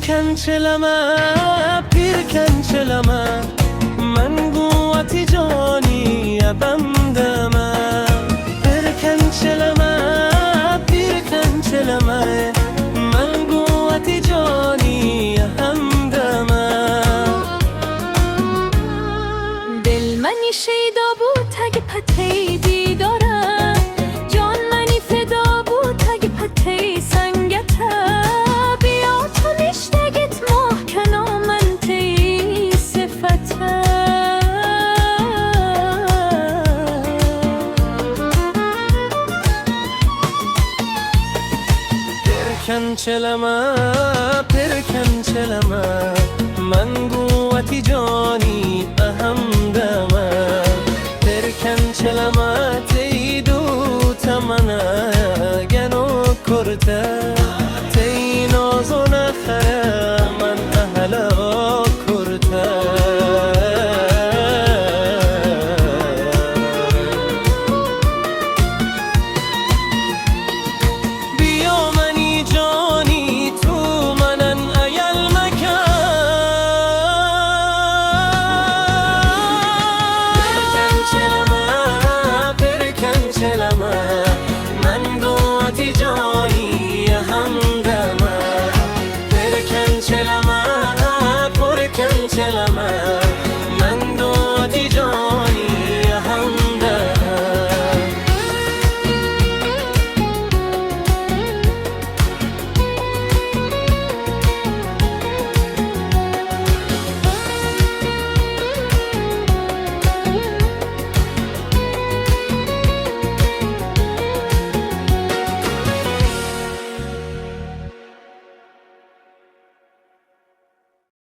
پیرکنچلما من قوتی جانی ابمدما پیرکنچلما من قوتی جانی همدما دل منی شیدا بود تگ پته دیدارم جان منی فدا بود تگ پته سنگتا بیا تو نشتگت محکنا من تی صفتا پیرکنچلما من قوتی جانی اهمدما پیرکنچلما تی دوتا منا گنو کرتا تی نازو نخره من اهلا کرتا من قوتی جان